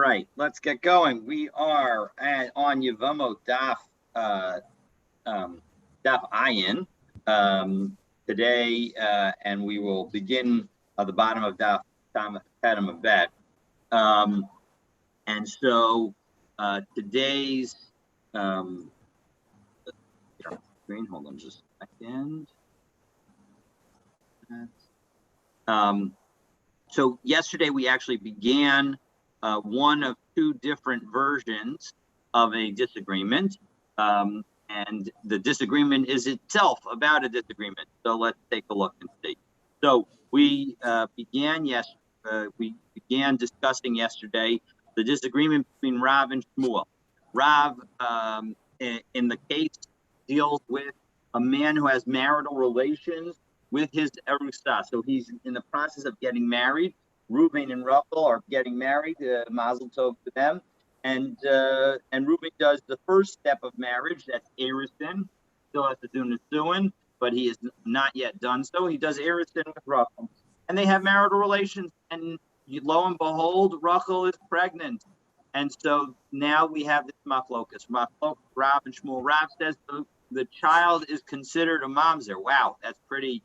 Right, let's get going. We are on Yevamot Daf, Daf Ayin today, and we will begin at the bottom of Daf Tadim Bet. And so today's screen. Hold on just a second. So yesterday we actually began one of two different versions of a disagreement, and the disagreement is itself about a disagreement. So let's take a look and see. So we began discussing yesterday the disagreement between Rav and Shmuel. Rav, in the case, deals with a man who has marital relations with his erusa. So he's in the process of getting married. Reuben and Rachel are getting married, mazel tov to them. And Reuben does the first step of marriage, that's Erusin, still has to do Nisuin, but he has not yet done so. He does Erusin with Rachel. And they have marital relations, and lo and behold, Rachel is pregnant. And so now we have this machlokas. Rav and Shmuel. Rav says the child is considered a mamzer. Wow, that's pretty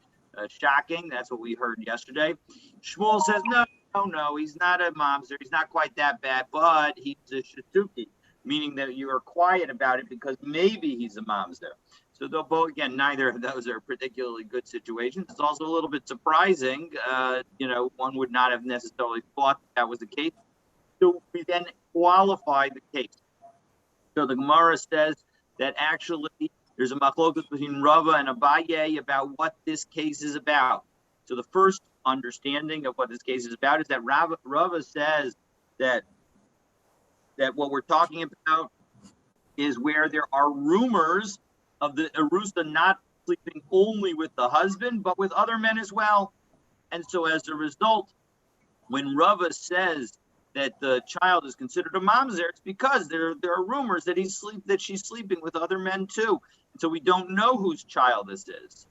shocking. That's what we heard yesterday. Shmuel says, no, he's not a mamzer. He's not quite that bad, but he's a shatuki, meaning that you are quiet about it because maybe he's a mamzer. So they'll both, again, neither of those are particularly good situations. It's also a little bit surprising. One would not have necessarily thought that was the case. So we then qualify the case. So the Gemara says that actually there's a machlokas between Rava and Abaye about what this case is about. So the first understanding of what this case is about is that Rava says that what we're talking about is where there are rumors of the erusa not sleeping only with the husband, but with other men as well. And so as a result, when Rava says that the child is considered a mamzer, it's because there are rumors that she's sleeping with other men too. And so we don't know whose child this is.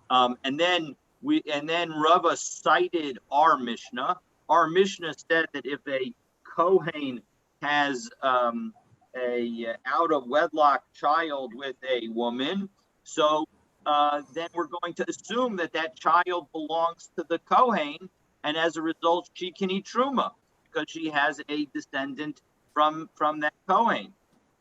And then Rava cited our Mishnah. Our Mishnah said that if a Kohen has a out of wedlock child with a woman, so then we're going to assume that child belongs to the Kohen, and as a result, she can eat truma because she has a descendant from that Kohen.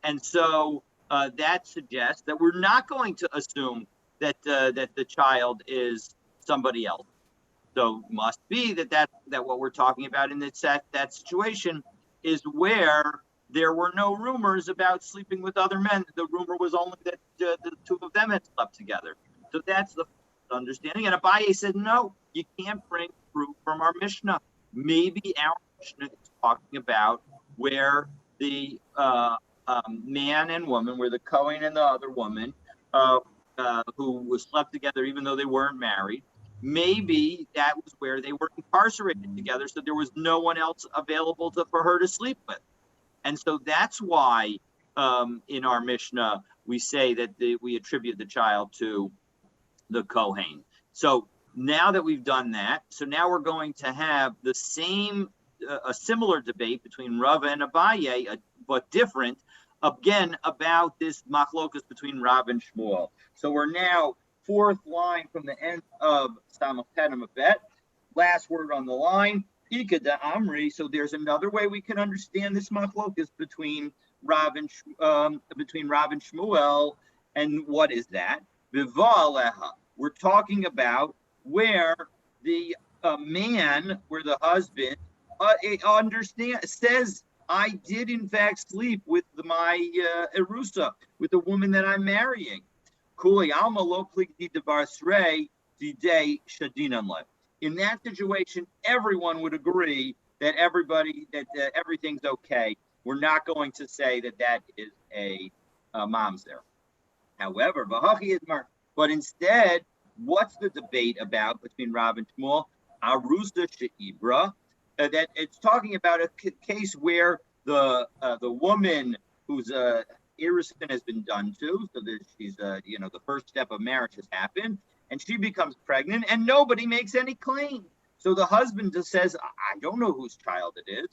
And so that suggests that we're not going to assume that the child is somebody else. So must be that what we're talking about in that situation is where there were no rumors about sleeping with other men. The rumor was only that the two of them had slept together. So that's the understanding. And Abaye said, no, you can't bring proof from our Mishnah. Maybe our Mishnah is talking about where the man and woman, where the Kohen and the other woman, who slept together even though they weren't married, maybe that was where they were incarcerated together, so there was no one else available for her to sleep with. And so that's why in our Mishnah we say that we attribute the child to the Kohen. So now that we've done that, so now we're going to have the same, a similar debate between Rava and Abaye, but different, again, about this machlokas between Rav and Shmuel. So we're now fourth line from the end of Samach Tadim Bet. Last word on the line, Ika da Amri. So there's another way we can understand this machlokas between Rav and Shmuel. And what is that? Viva aleha. We're talking about where the man, where the husband says, I did in fact sleep with my erusa, with the woman that I'm marrying. In that situation, everyone would agree that everything's okay. We're not going to say that is a mamzer. However, but instead, what's the debate about between Rav and Shmuel? Arusa she'ibra. That it's talking about a case where the woman whose erusin has been done to, so that she's the first step of marriage has happened, and she becomes pregnant, and nobody makes any claim. So the husband just says, I don't know whose child it is.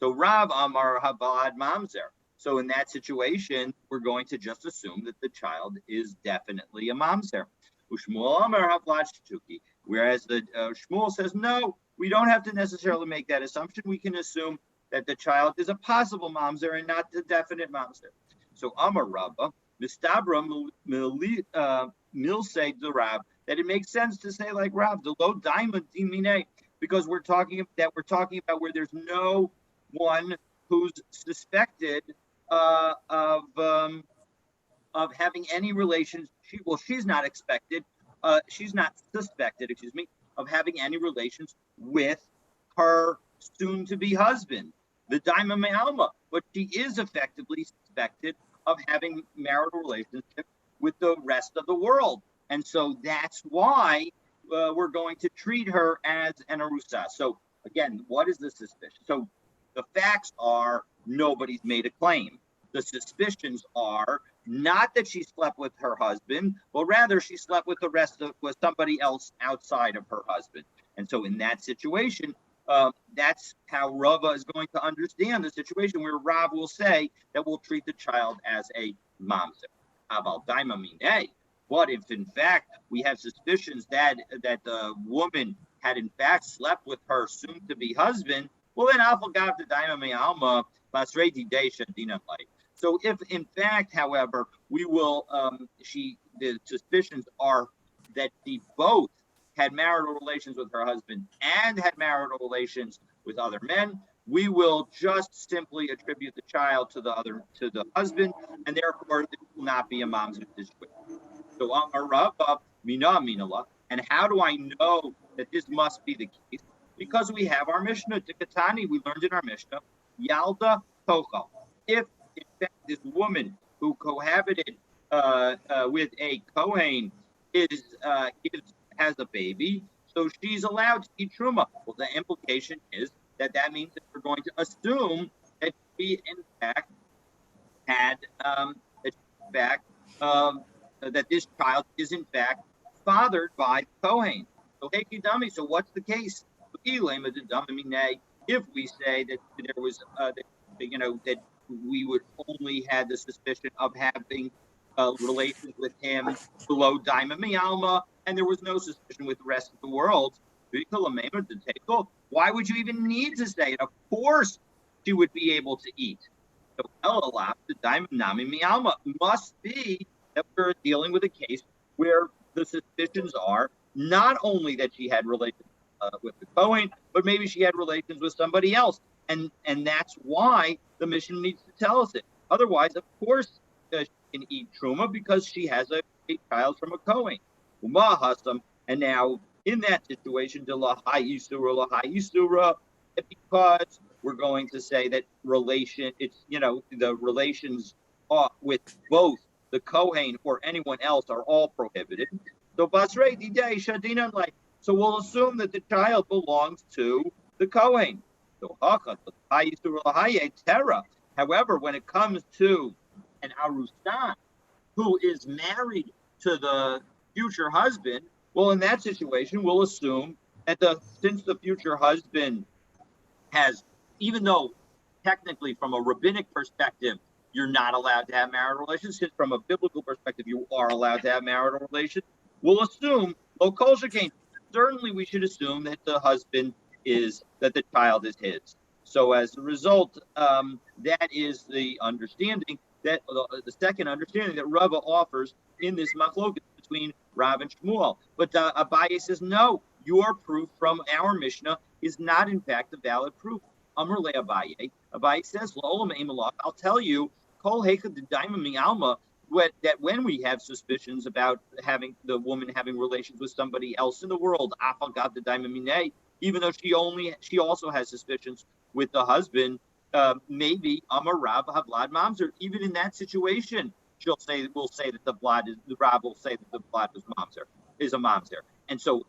So Rav Amar Havad Mamzer. So in that situation, we're going to just assume that the child is definitely a mamzer. Ushmuel Amar Havlat Shtuki. Whereas the Shmuel says, no, we don't have to necessarily make that assumption. We can assume that the child is a possible mamzer and not the definite mamzer. So Amar Rabba, Mistabra Milse the Rab, that it makes sense to say like Rav, the low diamond dimine, because we're talking about where there's no one who's suspected of having any relations. She's not expected. She's not suspected, of having any relations with her soon-to-be husband, the Daima Me'alma. But she is effectively suspected of having marital relationship with the rest of the world. And so that's why we're going to treat her as an arusa. So again, what is the suspicion? So the facts are nobody's made a claim. The suspicions are not that she slept with her husband, but rather she slept with with somebody else outside of her husband. And so in that situation, that's how Rava is going to understand the situation where Rav will say that we'll treat the child as a mamzer. But if in fact we have suspicions that the woman had in fact slept with her soon-to-be husband, well then Alpha the Daima Me'alma Basreti Desha Dinam Light. So if in fact, however, we will the suspicions are that she both had marital relations with her husband and had marital relations with other men, we will just simply attribute the child to the husband, and therefore it will not be a mamzer situation. So Amar Rabba Mina Minala, and how do I know that this must be the case? Because we have our Mishnah, Tikatani, we learned in our Mishnah, Yalda Tochal. If in fact this woman who cohabited with a Kohen has a baby, so she's allowed to eat truma. Well, the implication is that means that we're going to assume that she in fact had that this child is in fact fathered by Kohen. So hey, Kidami, so what's the case? If we say that there was that we would only have the suspicion of having relations with him below Daima Mialma, and there was no suspicion with the rest of the world, why would you even need to say it? Of course she would be able to eat. So the Daima Nami Mialma must be that we're dealing with a case where the suspicions are not only that she had relations with the Kohen, but maybe she had relations with somebody else. And that's why the mission needs to tell us it. Otherwise, of course, she can eat truma because she has a child from a Kohen. And now, in that situation, because we're going to say that the relations with both the Kohen or anyone else are all prohibited. So we'll assume that the child belongs to the Kohen. So however, when it comes to an Arusan who is married to the future husband, well, in that situation, we'll assume that since the future husband has, even though technically from a rabbinic perspective, you're not allowed to have marital relations, since from a biblical perspective, you are allowed to have marital relations, we'll assume, certainly we should assume that the child is his. So as a result, that is the understanding that the second understanding that Rava offers in this machloket between Rav and Shmuel. But Abaye says, no, your proof from our Mishnah is not in fact a valid proof. Amr le Abaye. Abaye says, I'll tell you, Kol Hechad Daima Mi'alma, that when we have suspicions about the woman having relations with somebody else in the world, even though she also has suspicions with the husband, maybe Amar Rav Havlad Mamzer. Even in that situation, we'll say that the Rav will say that the blood is a mamzer. And so,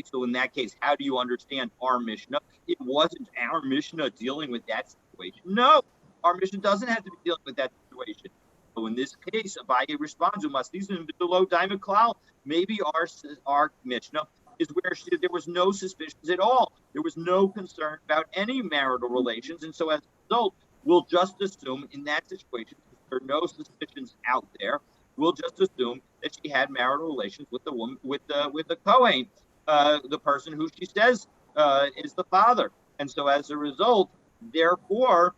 so in that case, how do you understand our Mishnah? It wasn't our Mishnah dealing with that situation. No, our Mishnah doesn't have to be dealing with that situation. So in this case, Abaye responds, below Daima Klal. Maybe our Mishnah is where there was no suspicions at all. There was no concern about any marital relations. And so as result, we'll just assume in that situation, if there are no suspicions out there, we'll just assume that she had marital relations with the woman, with the Kohen, the person who she says is the father. And so as a result, therefore,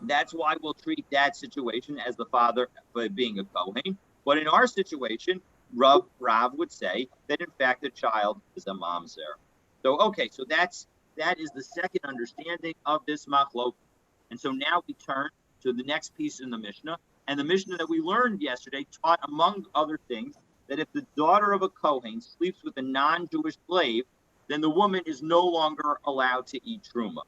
that's why we'll treat that situation as the father being a Kohen. But in our situation, Rav would say that in fact the child is a mamzer. So okay, so that is the second understanding of this machlok. And so now we turn to the next piece in the Mishnah. And the Mishnah that we learned yesterday taught, among other things, that if the daughter of a Kohen sleeps with a non-Jewish slave, then the woman is no longer allowed to eat truma.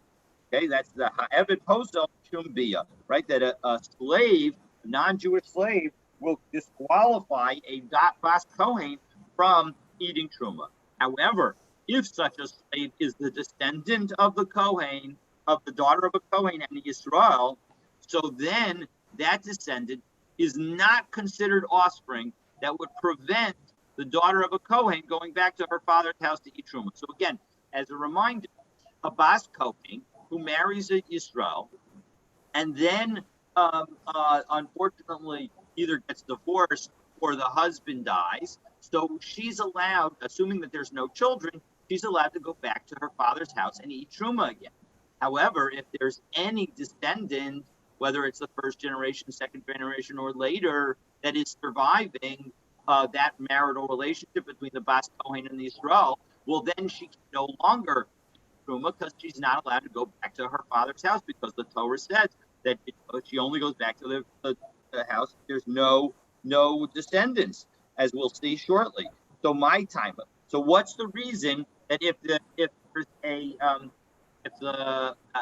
Okay, that's the ha'eved posel shumbia, right? That a slave, a non-Jewish slave, will disqualify a bas Kohen from eating truma. However, if such a slave is the descendant of the Kohen, of the daughter of a Kohen and Yisrael, so then that descendant is not considered offspring that would prevent the daughter of a Kohen going back to her father's house to eat truma. So again, as a reminder, a bas Kohen who marries a Yisrael and then unfortunately either gets divorced or the husband dies, so she's allowed, assuming that there's no children, she's allowed to go back to her father's house and eat truma again. However, if there's any descendant, whether it's the first generation, second generation, or later, that is surviving that marital relationship between the bas Kohen and the Yisrael, well, then she can no longer eat truma because she's not allowed to go back to her father's house, because the Torah says that she only goes back to the house if there's no descendants, as we'll see shortly. So my time. So what's the reason that if there's a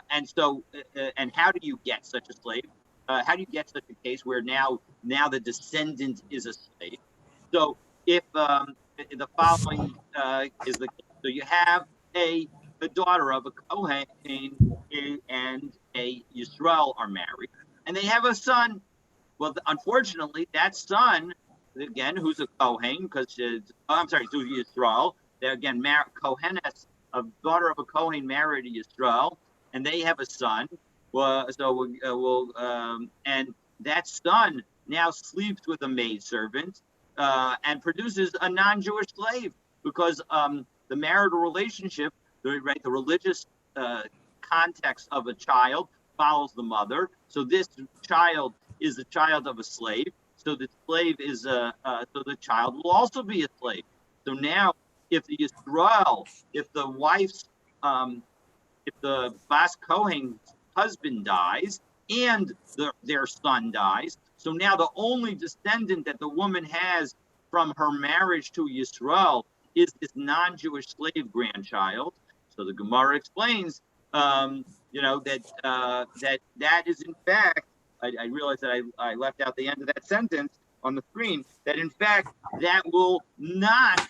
and how do you get such a slave? How do you get such a case where now the descendant is a slave? So if the following is the case, so you have the daughter of a Kohen and a Yisrael are married, and they have a son. Well, unfortunately, that son, again, who's a Kohen, because I'm sorry, to Yisrael, they're again Kohenes, a daughter of a Kohen married to Yisrael, and they have a son. And that son now sleeps with a maidservant and produces a non-Jewish slave, because the marital relationship, the religious context of a child follows the mother. So this child is the child of a slave. So the slave is so the child will also be a slave. So now, if the Yisrael, if the wife's, if the bas Kohen's husband dies and their son dies, so now the only descendant that the woman has from her marriage to Yisrael is this non-Jewish slave grandchild. So the Gemara explains, that is in fact. I realized that I left out the end of that sentence on the screen, that in fact that will not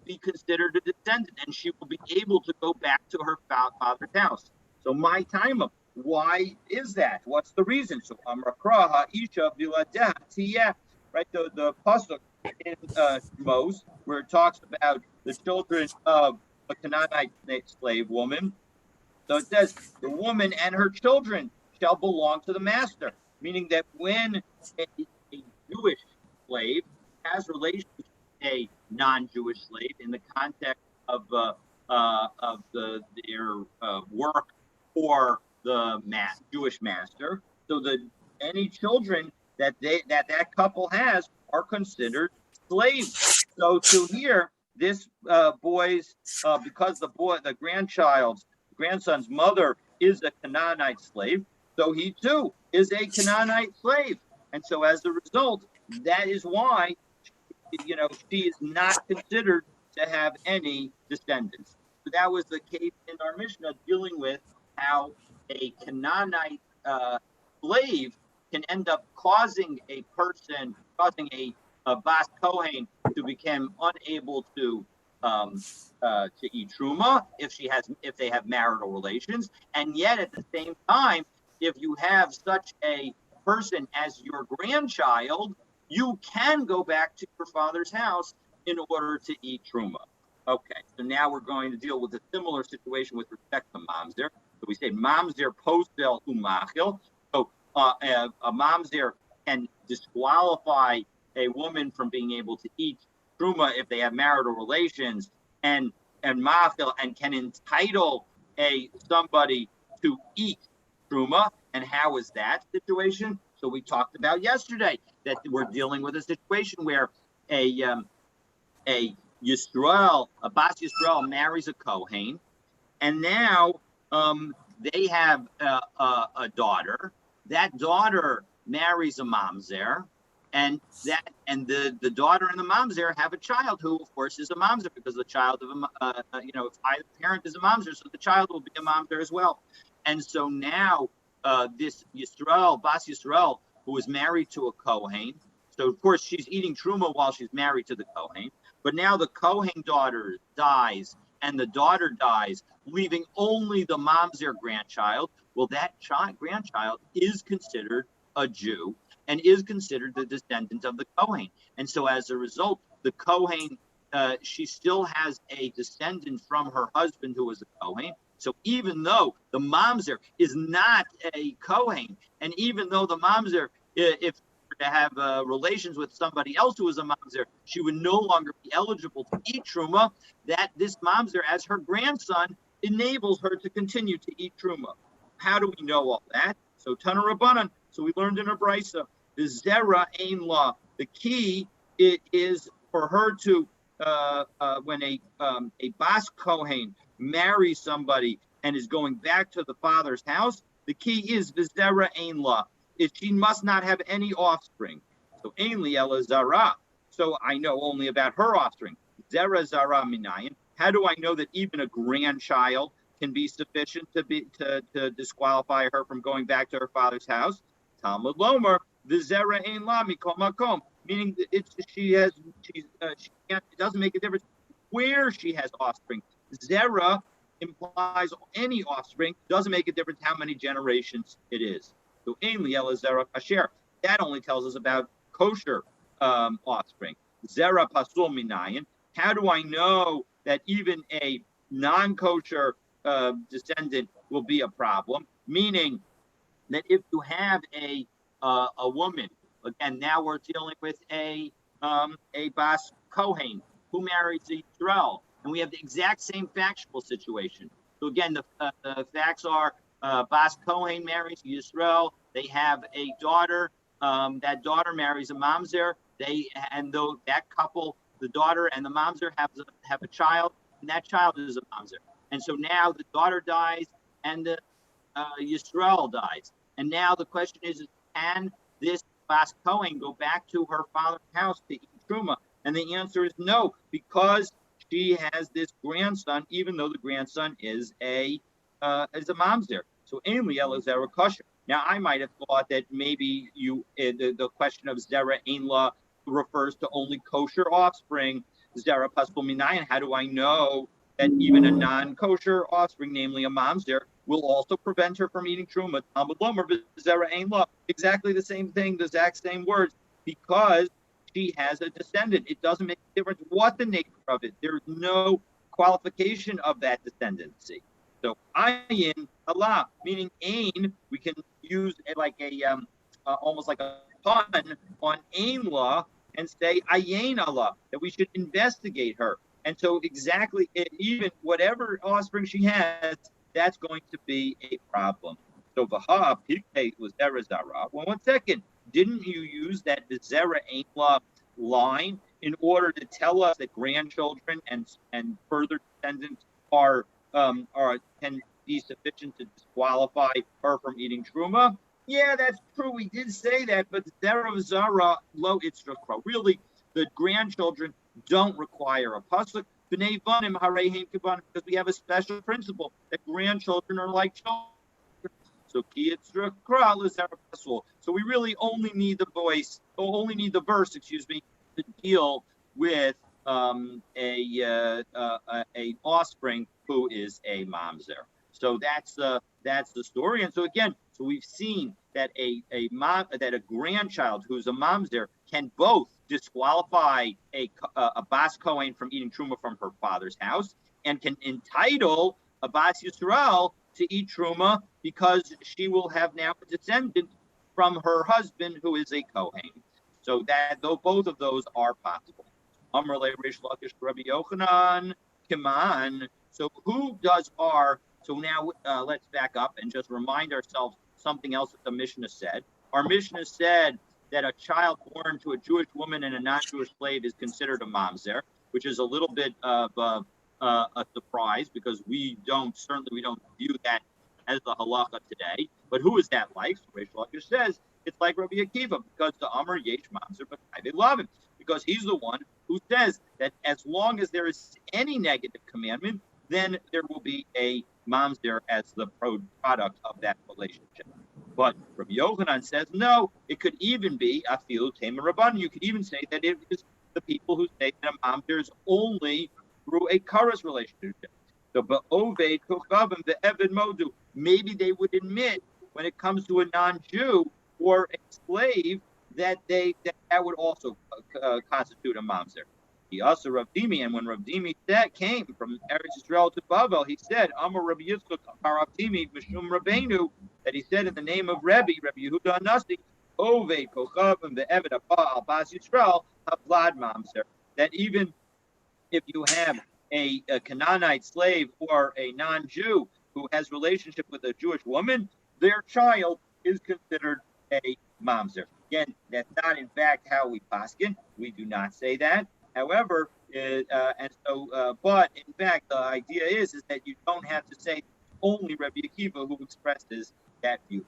be considered a descendant, and she will be able to go back to her father's house. So my time up. Why is that? What's the reason? So Amrakraha Isha Viladeh Tiyeh, right? The pasuk in Mos, where it talks about the children of a Canaanite slave woman. So it says the woman and her children shall belong to the master, meaning that when a Jewish slave has relations with a non-Jewish slave in the context of their work for the Jewish master, so that any children that couple has are considered slaves. So to here, this boy's because the grandson's mother is a Canaanite slave, so he too is a Canaanite slave, and so as a result, that is why she is not considered to have any descendants. So that was the case in our Mishnah, dealing with how a Canaanite slave can end up causing a bas Kohen to become unable to eat truma if they have marital relations, and yet at the same time, if you have such a person as your grandchild, you can go back to your father's house in order to eat truma. Okay, so now we're going to deal with a similar situation with respect to mamzer. So we say mamzer postel umachil. So a mamzer can disqualify a woman from being able to eat truma if they have marital relations, and machil, and can entitle somebody to eat truma. And how is that situation? So we talked about yesterday that we're dealing with a situation where a Yisrael, a Bas Yisrael marries a Kohen, and now they have a daughter. That daughter marries a mamzer, and the daughter and the mamzer have a child who, of course, is a mamzer, because the child of if either parent is a mamzer, so the child will be a mamzer as well. And so now this Yisrael, Bas Yisrael, who is married to a Kohen, so of course she's eating truma while she's married to the Kohen, but now the Kohen daughter dies and the daughter dies, leaving only the mamzer grandchild. Well, that grandchild is considered a Jew and is considered the descendant of the Kohen. And so as a result, the Kohen, she still has a descendant from her husband who was a Kohen. So even though the mamzer is not a Kohen, and even though the mamzer, if to have relations with somebody else who is a mamzer, she would no longer be eligible to eat truma, that this mamzer, as her grandson, enables her to continue to eat truma. How do we know all that? So Tana Rabbanan, so we learned in a brisa, the zera ain law. The key is for her to, when a bas kohen marries somebody and is going back to the father's house, the key is the zera ain law. She must not have any offspring. So ain li ela zara. So I know only about her offspring. Zera zara minayin. How do I know that even a grandchild can be sufficient to disqualify her from going back to her father's house? Talmud Lomer, the zera ain la mikol makom, meaning it doesn't make a difference where she has offspring. Zera implies any offspring, doesn't make a difference how many generations it is. So ain li ela zera kasher. That only tells us about kosher offspring. Zera pasul minayin. How do I know that even a non-kosher descendant will be a problem? Meaning that if you have a woman, again, now we're dealing with a bas kohen who marries a Yisrael, and we have the exact same factual situation. So again, the facts are bas kohen marries Yisrael. They have a daughter. That daughter marries a mamzer. That couple, the daughter and the mamzer, have a child, and that child is a mamzer. And so now the daughter dies, and the Yisrael dies. And now the question is, can this bas kohen go back to her father's house to eat truma? And the answer is no, because she has this grandson, even though the grandson is a mamzer. So ain li ela zera kosher. Now I might have thought that maybe the question of zera ain la refers to only kosher offspring. Zera pasul minayin. How do I know that even a non-kosher offspring, namely a mamzer, will also prevent her from eating truma? Talmud Lomer zera ain la. Exactly the same thing, the exact same words, because she has a descendant. It doesn't make a difference what the nature of it. There's no qualification of that descendancy. So ayin Allah, meaning ain, we can use it like almost like a pun on ain law and say ayin Allah, that we should investigate her. And so exactly, even whatever offspring she has, that's going to be a problem. So Vaha Pirkei was Zera Zara. Well, 1 second, didn't you use that the Zera Ain La line in order to tell us that grandchildren and further descendants can be sufficient to disqualify her from eating truma? Yeah, that's true. We did say that, but Zera Zara lo itzrachra. Really, the grandchildren don't require a pasuk. B'nei banim hareim kibanim, because we have a special principle that grandchildren are like children. So so we really only need the verse, to deal with a offspring who is a mamzer. So that's the story. And so again, so we've seen that a grandchild who's a mamzer can both disqualify a bas kohen from eating truma from her father's house, and can entitle a bas Yisrael to eat truma because she will have now a descendant from her husband who is a Kohen. So that though both of those are possible. Amrle Rish Lakish Rabbi Yochanan Kiman. So who does our? So now let's back up and just remind ourselves something else that the Mishnah said. Our Mishnah said that a child born to a Jewish woman and a non-Jewish slave is considered a mamzer, which is a little bit of a surprise because we don't view that as the halacha today. But who is that like? So Reish Lakish says it's like Rabbi Akiva because the Amar Yesh Mamzer, but they love him because he's the one who says that as long as there is any negative commandment, then there will be a mamzer as the product of that relationship. But Rabbi Yochanan says no. It could even be afilu tema rabban. You could even say that it is the people who say that a mamzer is only through a karas relationship. So ba'oved kuchavim ve'eved modu. Maybe they would admit when it comes to a non-Jew or a slave that that would also constitute a mamzer. He also Rav Dimi, and when Rav Dimi came from Eretz Yisrael to Bavel, he said, Amar Rabbi Yitzchak Rav Dimi Mishum Rabbeinu, that he said in the name of Rabbi Yehuda Nasi, Oved Kochavim ve'eved Abba al Bas Yisrael Havlad mamzer. That even if you have a Canaanite slave or a non-Jew who has relationship with a Jewish woman, their child is considered a mamzer. Again, that's not in fact how we paskin. We do not say that. However, but in fact, the idea is that you don't have to say only Rabbi Akiva who expresses that view.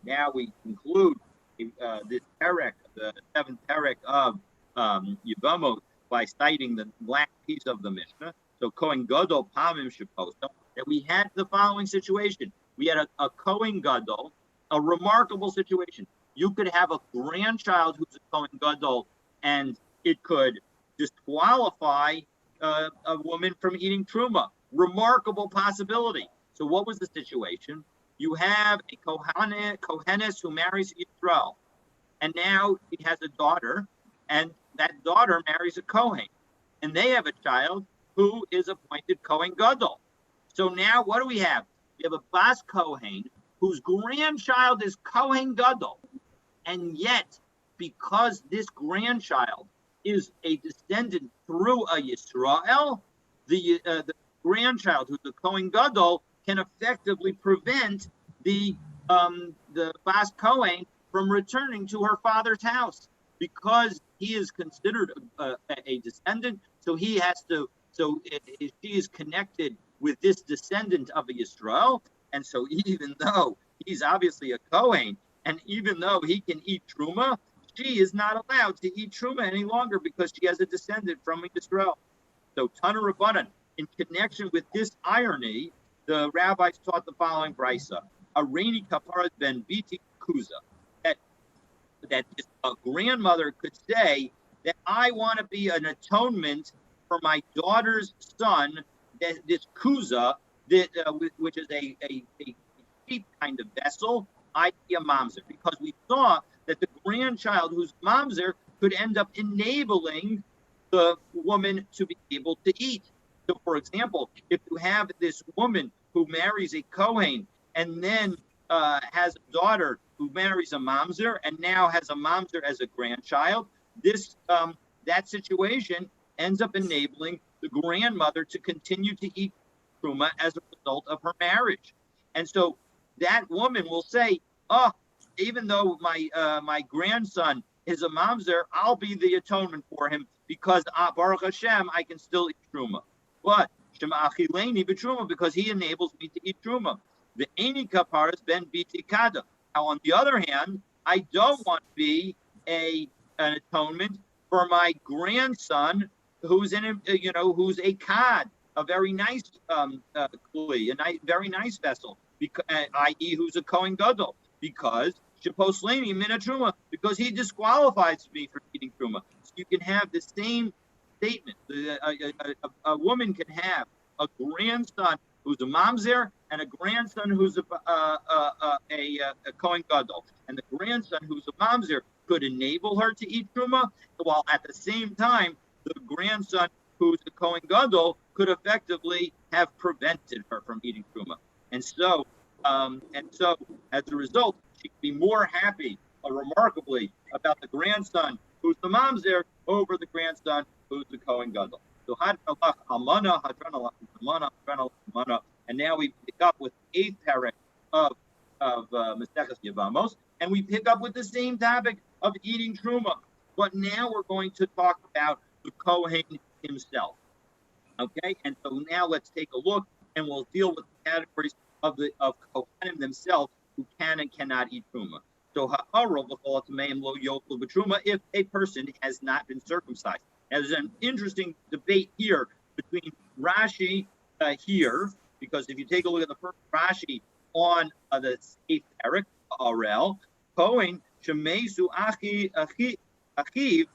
Now we conclude this perek, the seventh perek of Yevamot, by citing the last piece of the Mishnah. So Kohen Gadol Pamim Sheposa, that we had the following situation. We had a Kohen Gadol, a remarkable situation. You could have a grandchild who's a Kohen Gadol, and it could disqualify a woman from eating truma. Remarkable possibility. So what was the situation? You have a Kohenes who marries Yisrael, and now he has a daughter, and that daughter marries a Kohen, and they have a child who is appointed Kohen Gadol. So now what do we have? We have a Bas Kohen whose grandchild is Kohen Gadol, and yet because this grandchild is a descendant through a Yisrael, the grandchild who's the Kohen Gadol can effectively prevent the Bas Kohen from returning to her father's house because he is considered a descendant. So he has to. So she is connected with this descendant of a Yisrael, and so even though he's obviously a Kohen, and even though he can eat truma, she is not allowed to eat truma any longer because she has a descendant from Yisrael. So Tana Rabbanan, in connection with this irony, the rabbis taught the following brisa: a rainy kaparas ben biti kuza, that a grandmother could say that I want to be an atonement for my daughter's son, that this kuza, which is a cheap kind of vessel, I'd be a mamzer, because we saw that the grandchild who's mamzer could end up enabling the woman to be able to eat. So, for example, if you have this woman who marries a Kohen and then has a daughter who marries a mamzer and now has a mamzer as a grandchild, this that situation ends up enabling the grandmother to continue to eat truma as a result of her marriage. And so that woman will say, oh, even though my grandson is a mamzer, I'll be the atonement for him because Baruch Hashem, I can still eat truma. But Shema Achileni b'truma, because he enables me to eat truma. The Eini kaparas ben biti kada. Now, on the other hand, I don't want to be an atonement for my grandson who's who's a kad, a very nice kli, very nice vessel, i.e., who's a Kohen Gadol, because Sheposleni min truma, because he disqualifies me from eating truma. So you can have the same statement. A woman can have a grandson who's a mamzer and a grandson who's a Kohen Gadol, and the grandson who's a mamzer could enable her to eat truma, while at the same time the grandson who's a Kohen Gadol could effectively have prevented her from eating truma. And so as a result, she can be more happy, remarkably, about the grandson who's the mamzer over the grandson who's the Kohen Gadol. So hadranalach almana, hadranalach almana, hadranalach almana, and now we pick up with the 8th parak of Maseches Yevamos, and we pick up with the same topic of eating truma. But now we're going to talk about the Kohen himself. Okay, and so now let's take a look, and we'll deal with the categories of Kohanim themselves who can and cannot eat truma. So if a person has not been circumcised. Now, there's an interesting debate here between Rashi here, because if you take a look at the first Rashi on the 8th parak, Arel, Kohen Shemesu Achiv, Echav,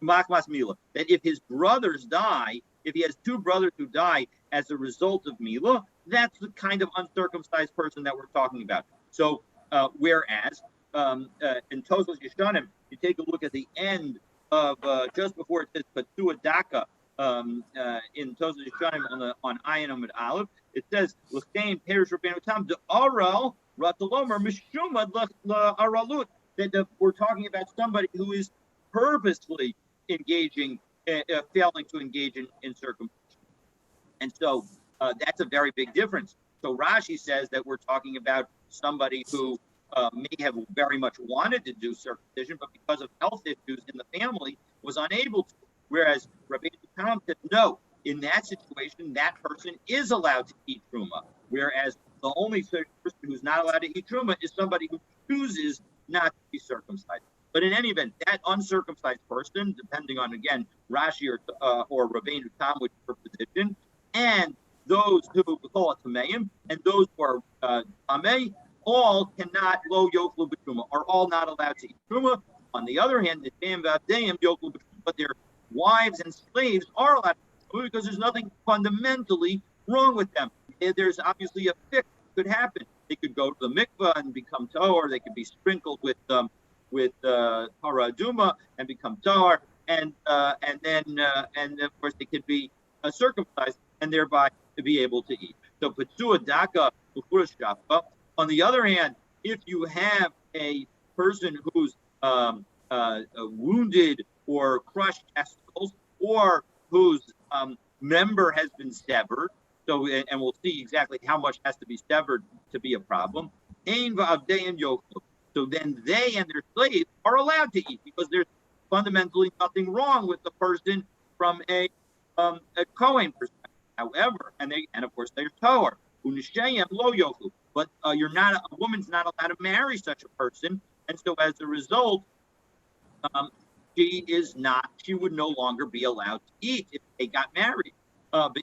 Makmas Mila, that if his brothers die, if he has 2 brothers who die as a result of Mila, that's the kind of uncircumcised person that we're talking about. So, whereas in Tosfos Yeshanim, you take a look at the end of just before it says Patua Daka in Tosfos Yeshanim on Ayin Amud Aleph, it says L'chein Perish Rabbeinu Tam de Aral Ratalomer Mishumad Aralut, that we're talking about somebody who is purposefully engaging, failing to engage in circumcision. And so that's a very big difference. So Rashi says that we're talking about somebody who may have very much wanted to do circumcision, but because of health issues in the family was unable to. Whereas Rabbeinu Tam said, no, in that situation, that person is allowed to eat truma. Whereas the only person who's not allowed to eat truma is somebody who chooses not to be circumcised. But in any event, that uncircumcised person, depending on, again, Rashi or Rabbeinu Tam, which is her position, and those who call it Tameim, and those who are Tamei, all cannot lo yoklu b'truma, are all not allowed to eat truma. On the other hand, the Dayim v'Avdeim yoklu b'truma, but their wives and slaves are allowed to eat truma because there's nothing fundamentally wrong with them. There's obviously a fix that could happen. They could go to the mikvah and become tahor. They could be sprinkled with paraduma and become tahor, and then of course they could be circumcised and thereby to be able to eat. So Patsua Daka Ukhura Shafa. On the other hand, if you have a person who's wounded or crushed testicles, or whose member has been severed, so and we'll see exactly how much has to be severed to be a problem. So then they and their slaves are allowed to eat because there's fundamentally nothing wrong with the person from a Kohen perspective. However, and of course there's Torah, but a woman's not allowed to marry such a person, and so as a result, she would no longer be allowed to eat if they got married. However,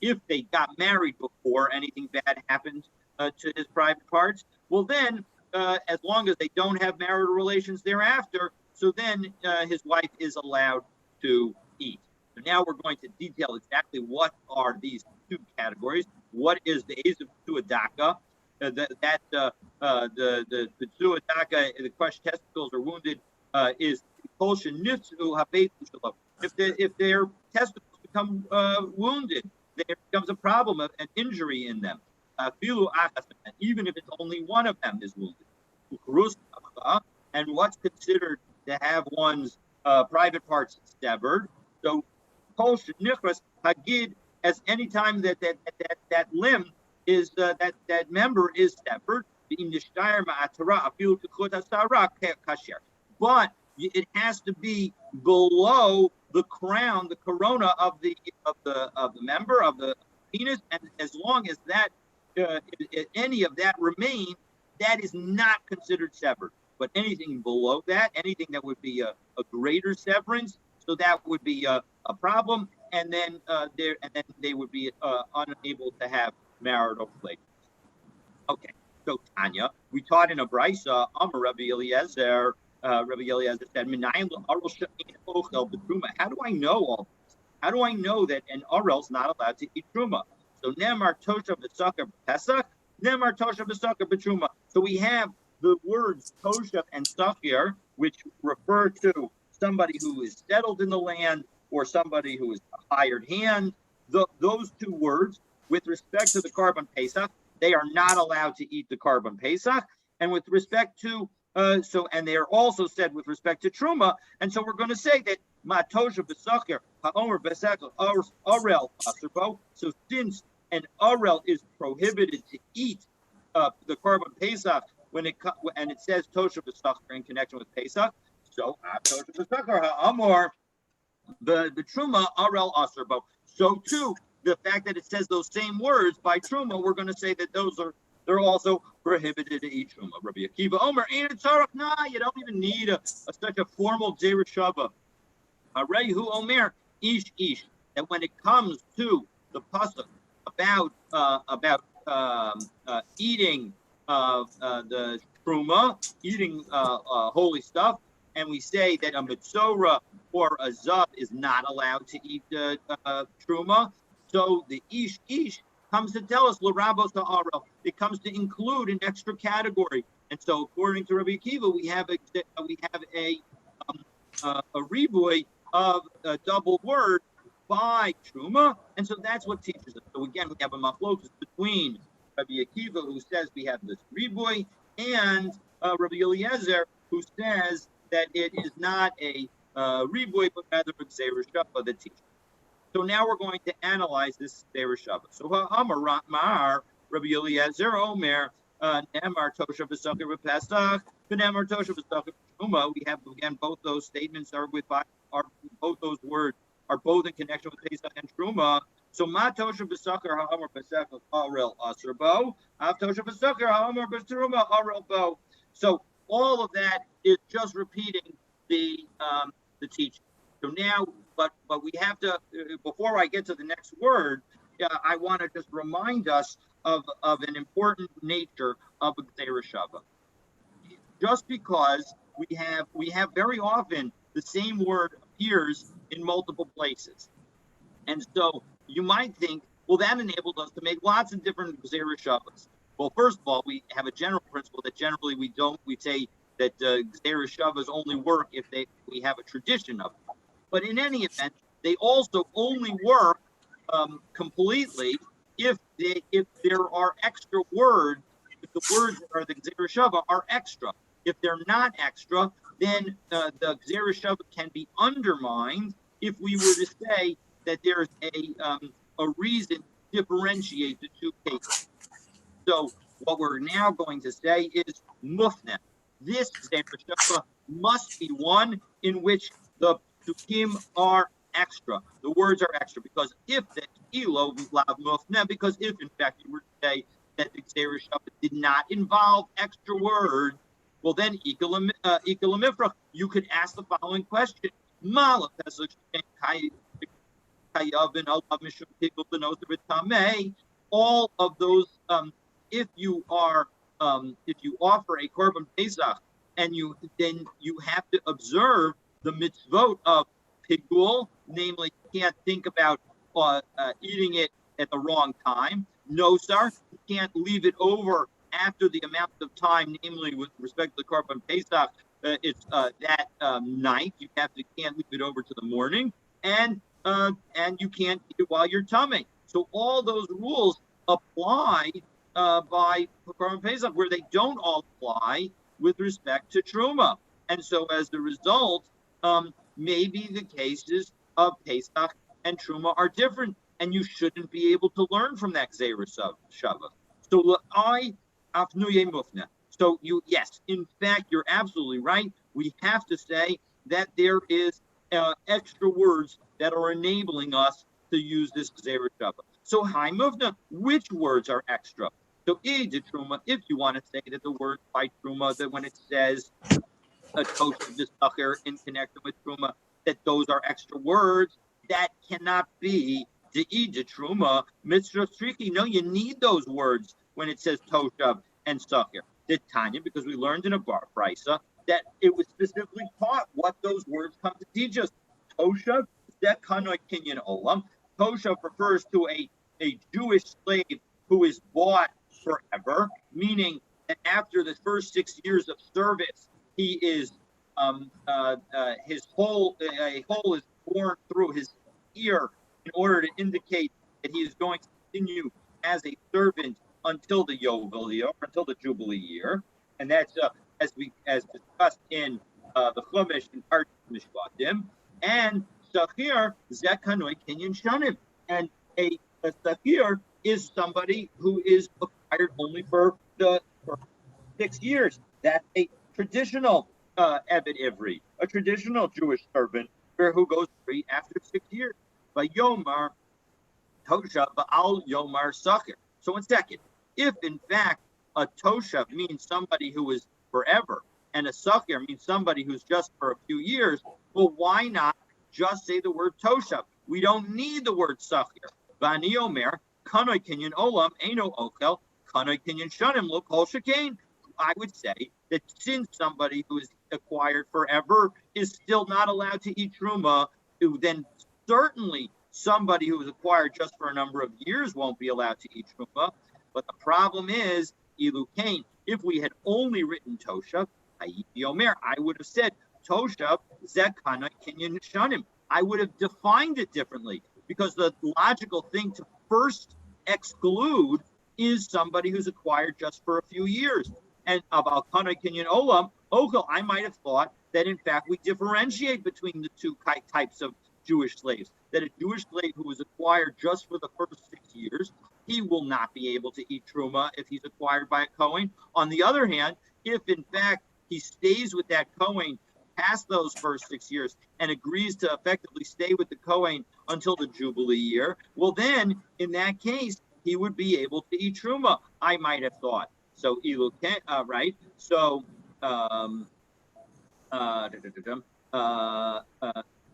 if they got married before anything bad happened to his private parts, well then, as long as they don't have marital relations thereafter, so then his wife is allowed to eat. So now we're going to detail exactly what are these 2 categories. What is the Ezev Tuadaka? The Tuadaka, the crushed testicles are wounded, is if their testicles become wounded, there becomes a problem of an injury in them. Even if it's only one of them is wounded. And what's considered to have one's private parts severed? So, as any time that limb is that member is severed, but it has to be below the crown, the corona of the member of the penis, and as long as that any of that remains, that is not considered severed. But anything below that, anything that would be a greater severance, so that would be a problem, and then they would be unable to have marital relations. Okay, so Tanya, we taught in a brisa, Amar Rabbi Eliezer. Rabbi Eliezer said, how do I know all this? How do I know that an Arel's not allowed to eat truma? So Nemar Tosha B'Sakar Pesach, Nemar Tosha B'Sakar B'Truma. So we have the words Tosha and Sakir, which refer to somebody who is settled in the land or somebody who is a hired hand. Those two words, with respect to the Korban Pesach, they are not allowed to eat the Korban Pesach. And with respect to and they are also said with respect to Truma. And so we're going to say that Matosha B'Sacher Ha'omer B'Sacher Arel Aserbo. So since an Arel is prohibited to eat the Korban Pesach when it says Tosha B'Sacher in connection with Pesach, so Tosha B'Sacher Ha'omer the Truma Arel Aserbo. So too, the fact that it says those same words by Truma, we're going to say that they're also prohibited to eat Truma. Rabbi Akiva Omer, ain't it tzarach? Nah, you don't even need such a formal Gzeira Shava. Arehu Omer, ish. That when it comes to the pasuk about eating the Truma, eating holy stuff, and we say that a Mitzorah or a Zav is not allowed to eat Truma. So the Ish comes to tell us L'Rabos Ha'arel. It comes to include an extra category. And so according to Rabbi Akiva, we have a riboy of a double word by Truma. And so that's what teaches us. So again, we have a machlokus between Rabbi Akiva, who says we have this riboy, and Rabbi Eliezer, who says that it is not a riboy, but rather a Gzeira Shava that teaches. So now we're going to analyze this Gzeira Shava. So Ha'amar Ma'ar Rabbi Eliezer Omer Nemar Tosha B'Sacher B'Pesach Nemar Tosha B'Sacher B'Truma. We have again both those statements both those words are both in connection with Pesach and Truma. So Ma Tosha B'Sacher Ha'amar Pesach Arel Aserbo Av Tosha B'Sacher Ha'amar B'Truma Arel Bo. So all of that is just repeating the teaching. So now, but we have to, before I get to the next word, I want to just remind us of an important nature of a Gzeira Shava. Just because we have very often the same word appears in multiple places. And so you might think, well, that enabled us to make lots of different Gzeira Shavas. Well, first of all, we have a general principle that generally we say that Gzeira Shavas only work if we have a tradition of them. But in any event, they also only work completely if there are extra words, if the words that are the Gzeira Shava are extra. If they're not extra, then the Gzeira Shava can be undermined if we were to say that there's a reason to differentiate the two cases. So what we're now going to say is mufna. This Gzeira Shava must be one in which the psukim are extra. The words are extra, because if the ilo lav mufna, because if in fact you were to say that the Gzeira Shava did not involve extra words, well then ikalamifrach, you could ask the following question: all of those, if you offer a korban pesach and then you have to observe the mitzvot of pigul, namely you can't think about eating it at the wrong time. No, sir, you can't leave it over after the amount of time, namely with respect to the korban pesach, it's that night. You can't leave it over to the morning, and you can't eat it while you're tumming. So all those rules apply by korban pesach, where they don't all apply with respect to truma. And so as a result, maybe the cases of pesach and truma are different, and you shouldn't be able to learn from that Gzeira Shava. So So yes, in fact, you're absolutely right. We have to say that there is extra words that are enabling us to use this Gzeira Shava. So Hai Mufna, which words are extra? So Truma, if you want to say that the word by Truma, that when it says a Tosha V'Sacher in connection with Truma, that those are extra words, that cannot be the Truma Mitzvah Striki. No, you need those words when it says Tosha and Sacher. The Tanya, because we learned in a bar Brisa that it was specifically taught what those words come to teach us. Tosha, Zekanoi Kinyan Olam. Tosha refers to a Jewish slave who is bought forever, meaning that after the first 6 years of service, he is his hole, a hole is born through his ear in order to indicate that he is going to continue as a servant until the Yovel year, until the Jubilee year, and that's as discussed in the Chumash in Parshas Mishpatim, and Shachir Zekanoi Kinyan Shanim, and a Shachir is somebody who is acquired only for 6 years. That's a traditional Eved Ivri, a traditional Jewish servant who goes free after 6 years. By Yomar Toshav Ba'al Yomar Sachir. So in second, if in fact a Toshav means somebody who is forever, and a Sachir means somebody who's just for a few years, well, why not just say the word Toshav? We don't need the word Sachir. Vani Omer, Kanoi Kinyan Olam, Eino Okel, Kanoi Kinyan Shanim, Lo Kol Shekain. I would say that since somebody who is acquired forever is still not allowed to eat truma, then certainly somebody who is acquired just for a number of years won't be allowed to eat truma. But the problem is, Ilu Kain, if we had only written Toshav, Yomer, I would have said Toshav Zekana Kinyan Shanim. I would have defined it differently, because the logical thing to first exclude is somebody who's acquired just for a few years. And about Kanoi Kinyan Olam, Okel, I might have thought that in fact we differentiate between the two types of Jewish slaves. That a Jewish slave who is acquired just for the first 6 years, he will not be able to eat truma if he's acquired by a Kohen. On the other hand, if in fact he stays with that Kohen past those first 6 years and agrees to effectively stay with the Kohen until the Jubilee year, well then, in that case, he would be able to eat truma, I might have thought. So, right? So,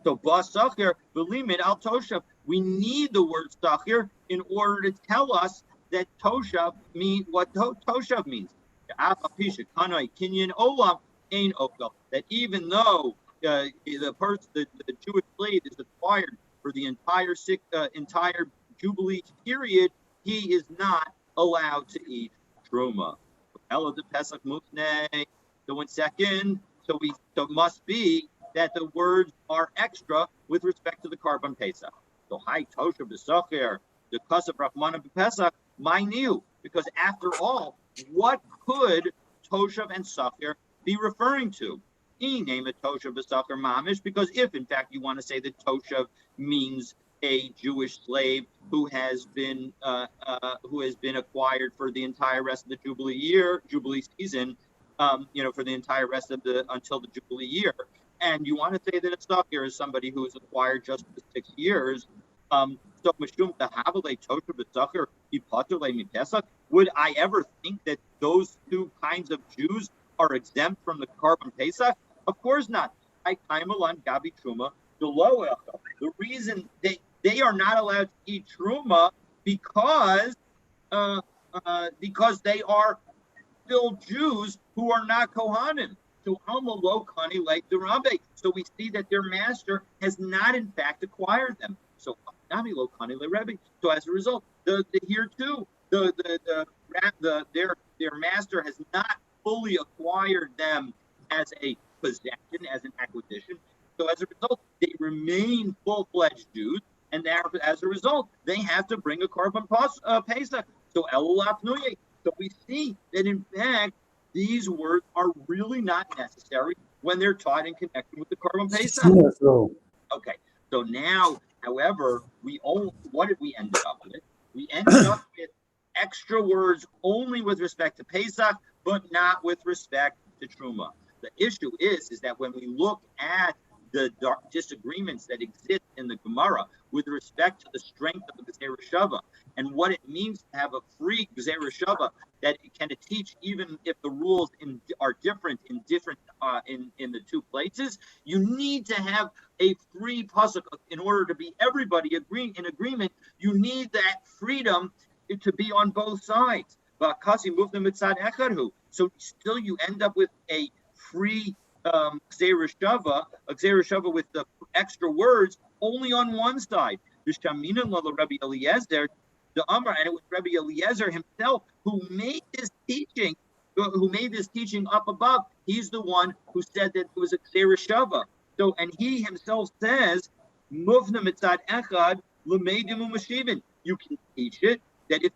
so bas sachir v'limid al toshav. We need the word sachir in order to tell us that toshav mean what toshav means. That even though the Jewish slave is acquired for the entire Jubilee period, he is not allowed to eat truma. So in second, so it must be that the words are extra with respect to the Karban Pesach. So hi Tosha b'Sachir, the Kasav Rachmana b'Pesach, my new, because after all, what could Toshav and Sachir be referring to? He named it Toshav b'Sachir Mamish, because if in fact you want to say that Toshav means a Jewish slave who has been acquired for the entire rest of the Jubilee season, for the entire rest of until the Jubilee year, and you want to say that a Sachir is somebody who is acquired just for 6 years, so Mishum Tahavale Toshav b'Sachir Ipatule Mipesach. Would I ever think that those two kinds of Jews are exempt from the Karban Pesach? Of course not. The reason they are not allowed to eat truma because they are still Jews who are not Kohanim. So we see that their master has not in fact acquired them. So as a result, here too, their master has not fully acquired them as a possession, as an acquisition. So as a result, they remain full-fledged Jews, and as a result, they have to bring a Karban Pesach. So we see that in fact these words are really not necessary when they're taught in connection with the Karban Pesach. Okay, so now, however, what did we end up with? We ended up with extra words only with respect to Pesach, but not with respect to Truma. The issue is that when we look at the disagreements that exist in the Gemara with respect to the strength of the Gzeira Shava and what it means to have a free Gzeira Shava that it can teach even if the rules are different in the two places, you need to have a free pasuk in order to be everybody agreeing in agreement. You need that freedom to be on both sides. So still you end up with a free Gzeira Shava with the extra words only on one side. And it was Rabbi Eliezer himself who made his teaching who made this teaching up above, he's the one who said that it was a Gzeira Shava. So, and he himself says, Muvna mitzad echad l'meidim u'mashivin. You can teach it that if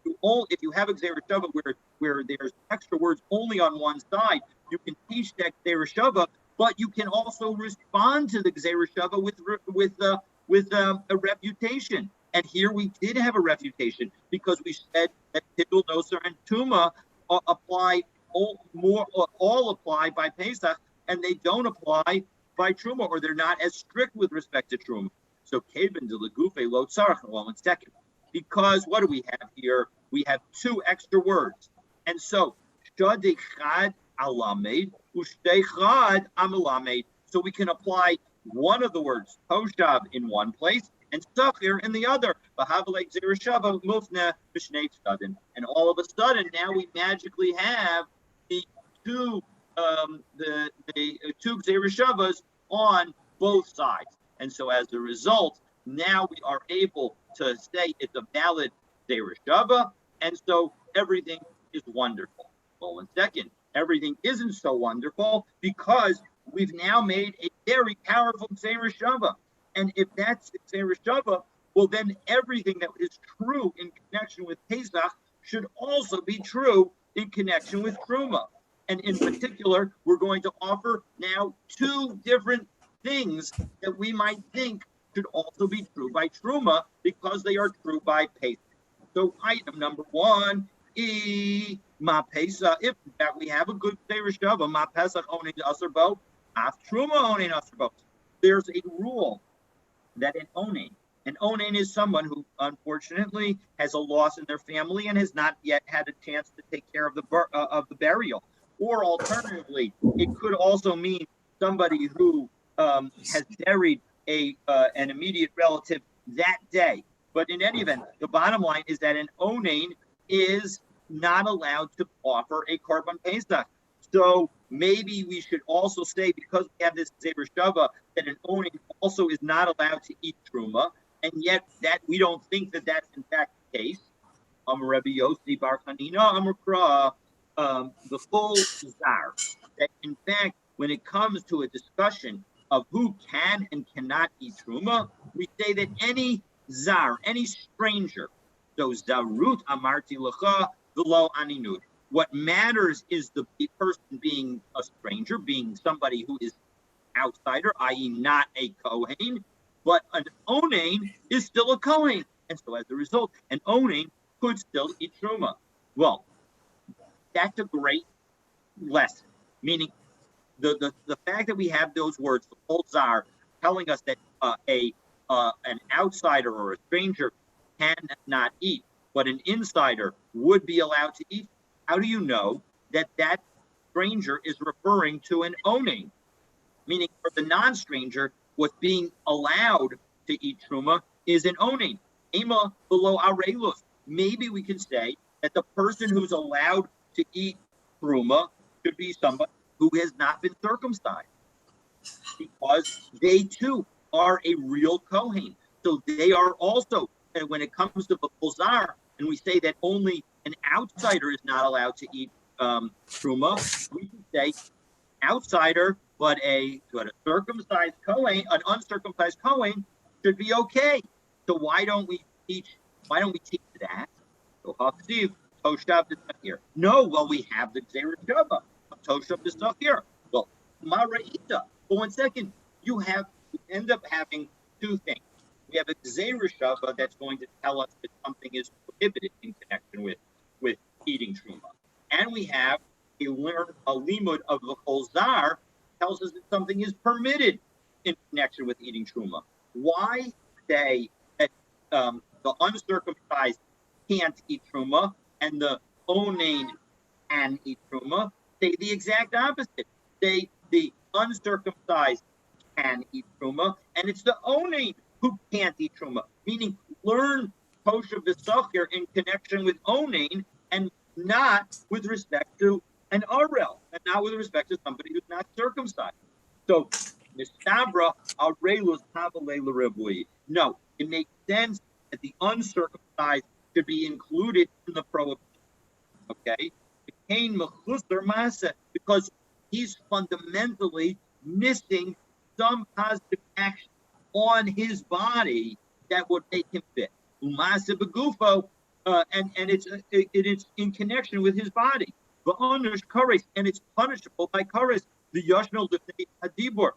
you have a Gzeira Shava where there's extra words only on one side, you can teach that Gzeira Shava, but you can also respond to the Gzeira Shava with a refutation. And here we did have a refutation because we said that Tigul, Nosar, and Tuma all apply by Pesach, and they don't apply by Truma, or they're not as strict with respect to Truma. So Kevin de Legufe Lo Tzarach. Well, 1 second, because what do we have here? We have 2 extra words, and so Shadechad Alamed Ushtechad Amalamed. So we can apply one of the words Toshav in one place and Sachir in the other. And all of a sudden, now we magically have the two Gzeira Shavas on both sides. And so as a result, now we are able to say it's a valid Gzeira Shava, and so everything is wonderful. Well, 1 second, everything isn't so wonderful because we've now made a very powerful Gzeira Shava. And if that's Gzeira Shava, well, then everything that is true in connection with Pesach should also be true in connection with Truma. And in particular, we're going to offer now 2 different things that we might think should also be true by Truma because they are true by Pesach. So item number 1, Ma Pesach, if in fact we have a good Gzeira Shava, Ma Pesach onein aser bo, af Truma onein aser bo. There's a rule that an onain is someone who unfortunately has a loss in their family and has not yet had a chance to take care of the burial. Or alternatively, it could also mean somebody who has buried an immediate relative that day. But in any event, the bottom line is that an onain is not allowed to offer a korban pesach. So maybe we should also say, because we have this Gzeira Shava, that an onain also is not allowed to eat truma, and yet that we don't think that that's in fact the case. Rabbi Yossi Bar Chanina Amukra, the full zar, that in fact, when it comes to a discussion of who can and cannot eat truma, we say that any zar, any stranger, so zarut amarti lecha v'lo aninut. What matters is the person being a stranger, being somebody who is outsider, i.e. not a Kohen, but an onain is still a Kohen. And so as a result, an onain could still eat truma. Well, that's a great lesson, meaning the fact that we have those words, the full zar, telling us that an outsider or a stranger cannot eat, but an insider would be allowed to eat. How do you know that that stranger is referring to an onain? Meaning for the non-stranger, what's being allowed to eat truma is an onain. Ema below arelus. Maybe we can say that the person who's allowed to eat truma should be somebody who has not been circumcised, because they too are a real Kohen. So they are also, and when it comes to B'chol, and we say that only an outsider is not allowed to eat truma, we can say outsider, but a circumcised Kohen, an uncircumcised Kohen, should be okay. So why don't we teach that? So Hafsiv, Toshav is not here. No, well, we have the Gzeira Shava. Toshav is not here. Well, Maraita. But 1 second, you end up having 2 things. We have a Gzeira Shava that's going to tell us that something is prohibited in connection with eating truma, and we have a limud of the Chol tells us that something is permitted in connection with eating truma. Why say that the uncircumcised can't eat truma and the onain can eat truma? Say the exact opposite. Say the uncircumcised can eat truma, and it's the onain who can't eat truma. Meaning, learn kosher v'socher in connection with onain, and not with respect to an arel, and not with respect to somebody who's not circumcised. So, mistabra arelus havalei l'revui. No, it makes sense that the uncircumcised should be included in the prohibition. Okay, it because he's fundamentally missing some positive action on his body that would make him fit. Umasa begufo, and it's in connection with his body. And it's punishable by kares, the yashno hadibur.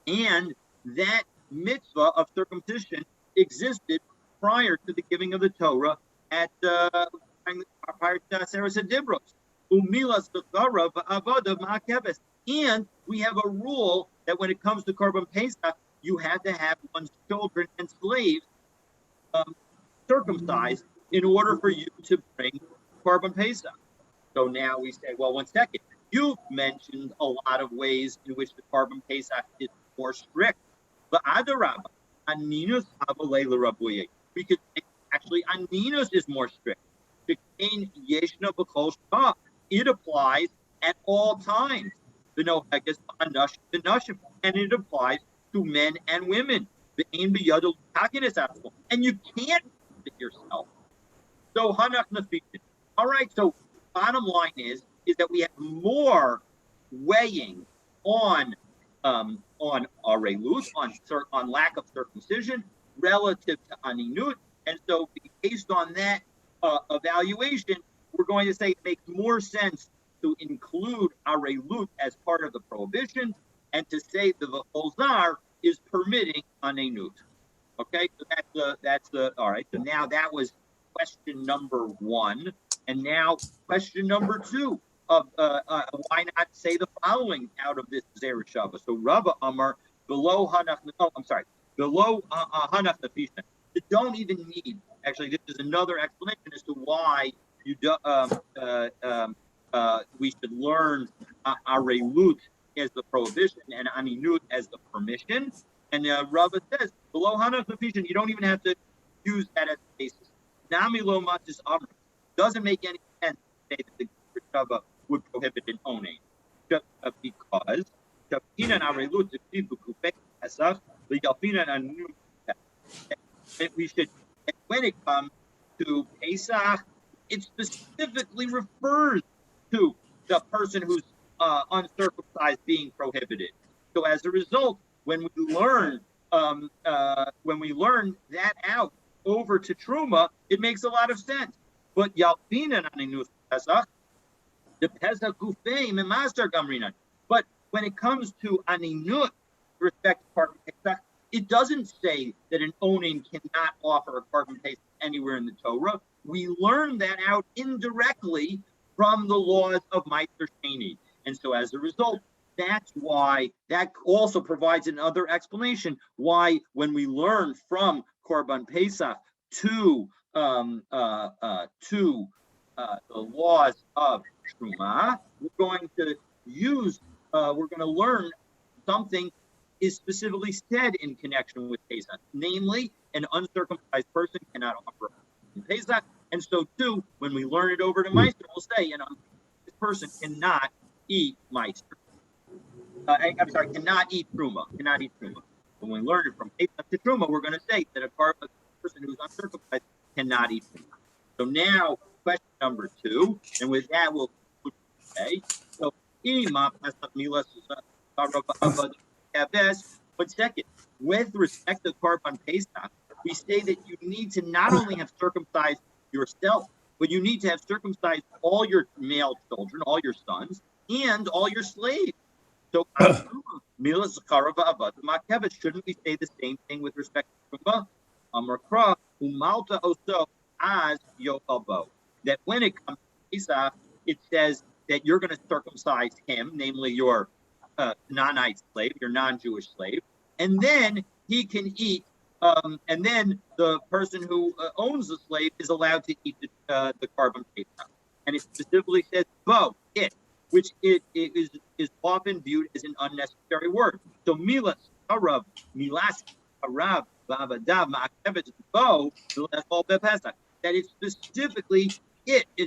And that mitzvah of circumcision existed prior to the giving of the Torah at prior to Aseres Hadibros. Umilas v'chara v'avada ma'akeves. And we have a rule that when it comes to Korban Pesach, you have to have one's children and slaves circumcised in order for you to bring Korban Pesach. So now we say, well, 1 second. You've mentioned a lot of ways in which the Korban Pesach is more strict. But Adarabba, Aninus Avalei Rabuye. We could say actually Aninus is more strict. It applies at all times. And it applies to men and women. And you can't fit yourself. So Hanach Nafishin. All right, so bottom line is that we have more weighing on arelut, on lack of circumcision relative to aninut, and so based on that evaluation, we're going to say it makes more sense to include arelut as part of the prohibition, and to say the v'chol is permitting aninut. Okay, so that's the all right. So now that was question number 1, and now question number 2. Why not say the following out of this Zera Shava? So Rava Amar below Hanach. Oh, I'm sorry, below Hanach Nafisha. You don't even need. Actually, this is another explanation as to why you do, we should learn Arelut as the prohibition and Aninut as the permission. And Rava says below Hanach Nafisha, you don't even have to use that as the basis. Nami lo matis Amar doesn't make any sense to say that the Shava would prohibit an owning, because we should, when it comes to Pesach, it specifically refers to the person who's uncircumcised being prohibited. So as a result, when we learn that out over to Truma, it makes a lot of sense. But Yalpina Aninus Pesach, the Pesach Gufeim and Master Gamrinan. But when it comes to Aninut, respect to Korban Pesach, it doesn't say that an Onin cannot offer a Korban Pesach anywhere in the Torah. We learn that out indirectly from the laws of Meister Sheni. And so as a result, that's why that also provides another explanation why when we learn from Korban Pesach to the laws of Truma, we're going to learn something is specifically said in connection with Pesach. Namely, an uncircumcised person cannot offer Pesach. And so too, when we learn it over to Meister, we'll say, this person cannot eat Meister. Cannot eat Truma. When we learn it from Pesach to Truma, we're going to say that a person who's uncircumcised cannot eat Truma. So now, question number 2, and with that we'll say, so but second, with respect to Korban Pesach, we say that you need to not only have circumcised yourself, but you need to have circumcised all your male children, all your sons, and all your slaves. So, shouldn't we say the same thing with respect to Truma? That when it comes to Pesach, it says that you're going to circumcise him, namely your non-Ite slave, your non-Jewish slave, and then he can eat. And then the person who owns the slave is allowed to eat the Korban Pesach. And it specifically says which it is often viewed as an unnecessary word. So milas, harav, milas, harav, v'avadav, ma'akevet, bo, that it's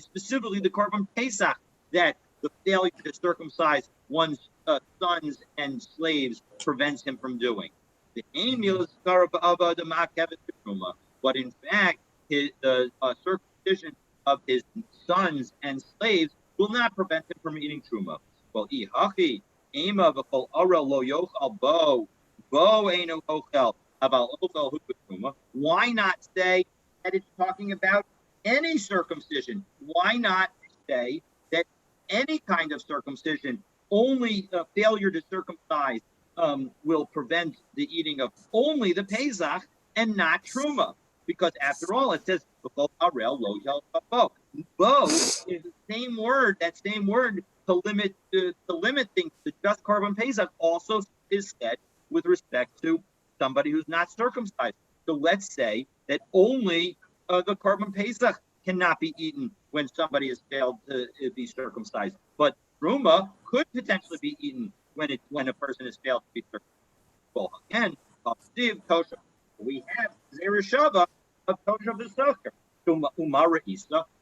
specifically the Korban Pesach that the failure to circumcise one's sons and slaves prevents him from doing. But in fact, the circumcision of his sons and slaves will not prevent him from eating truma. Well, ihachi ema v'kol ara lo yochal bo eino ochel aval ochel hu truma. Why not say that it's talking about any circumcision? Why not say that any kind of circumcision, only failure to circumcise will prevent the eating of only the Pesach and not truma? Because after all, it says bo is the same word. That same word to limit things to just carbon Pesach also is said with respect to somebody who's not circumcised. So let's say that only the carbon Pesach cannot be eaten when somebody has failed to be circumcised, but truma could potentially be eaten when a person has failed to be circumcised. Well, again, we have Zereshava of Toshav V'Socher.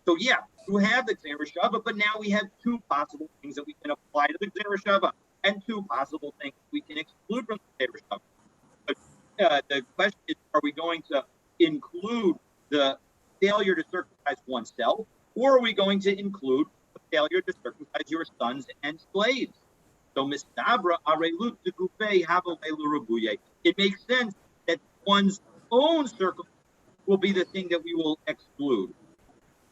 So yeah, we have the Zereshava, but now we have two possible things that we can apply to the Zereshava and two possible things we can exclude from the Zereshava. But the question is, are we going to include the failure to circumcise oneself, or are we going to include the failure to circumcise your sons and slaves? So mistabra arelut de have. It makes sense that one's own circumcision will be the thing that we will exclude.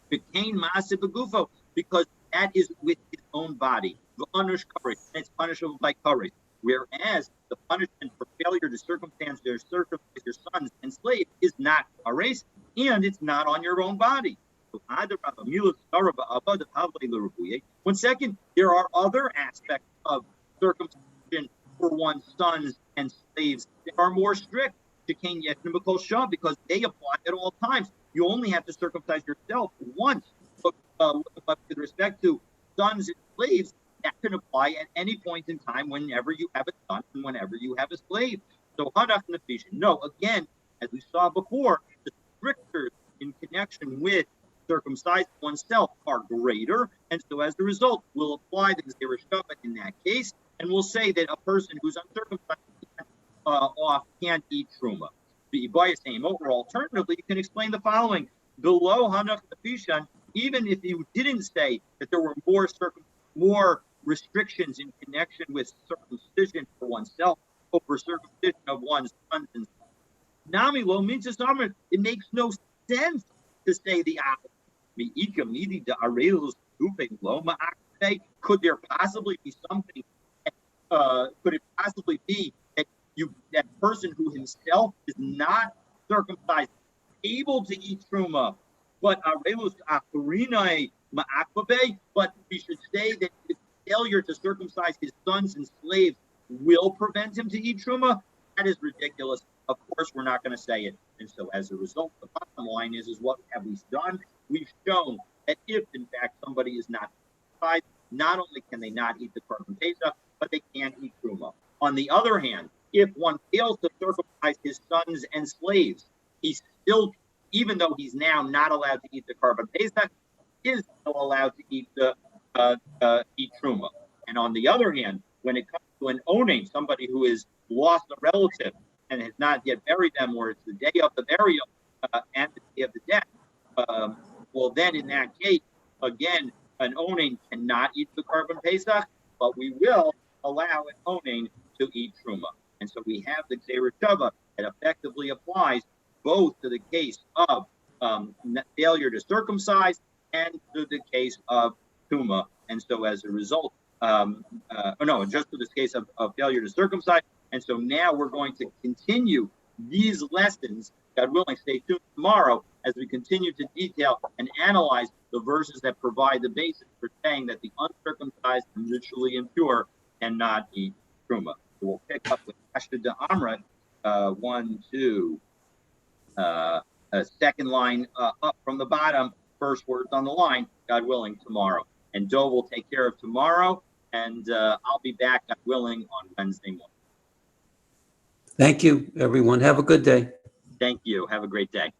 Because that is with his own body. And it's punishable by courage. Whereas the punishment for failure to circumcise your sons and slaves is not courage, and it's not on your own body. One second, there are other aspects of circumcision for one's sons and slaves that are more strict, because they apply at all times. You only have to circumcise yourself once. But with respect to sons and slaves, that can apply at any point in time whenever you have a son and whenever you have a slave. So, no, again, as we saw before, the strictures in connection with circumcising oneself are greater, and so as a result, we'll apply the Zereshava in that case, and we'll say that a person who's uncircumcised can't eat truma. Or alternatively, you can explain the following: below Hanach Nefishan, even if you didn't say that there were more restrictions in connection with circumcision for oneself over circumcision of one's sons and Nami lo mitzvah summer, it makes no sense to say the opposite. Could there possibly be something? Could it possibly be that person who himself is not circumcised, able to eat truma, but but we should say that his failure to circumcise his sons and slaves will prevent him to eat truma? That is ridiculous. Of course, we're not going to say it. And so as a result, the bottom line is what have we done? We've shown that if, in fact, somebody is not circumcised, not only can they not eat the carbon Pesach, but they can't eat truma. On the other hand, if one fails to circumcise his sons and slaves, he's still, even though he's now not allowed to eat the carbon Pesach, is still allowed to eat eat truma. And on the other hand, when it comes to an oning, somebody who has lost a relative and has not yet buried them, or it's the day of the burial and the day of the death, well, then in that case, again, an oning cannot eat the carbon Pesach, but we will allow an oning to eat truma. And so we have the Zereshava that effectively applies both to the case of failure to circumcise and to the case of truma. And so as a result, just to this case of failure to circumcise. And so now we're going to continue these lessons, God willing, stay tuned tomorrow as we continue to detail and analyze the verses that provide the basis for saying that the uncircumcised and ritually impure cannot eat truma. So we'll pick up with Ashta de Amrat, 1, 2, second line up from the bottom, first words on the line, God willing, tomorrow. And Dov will take care of tomorrow, and I'll be back, God willing, on Wednesday morning. Thank you, everyone. Have a good day. Thank you. Have a great day.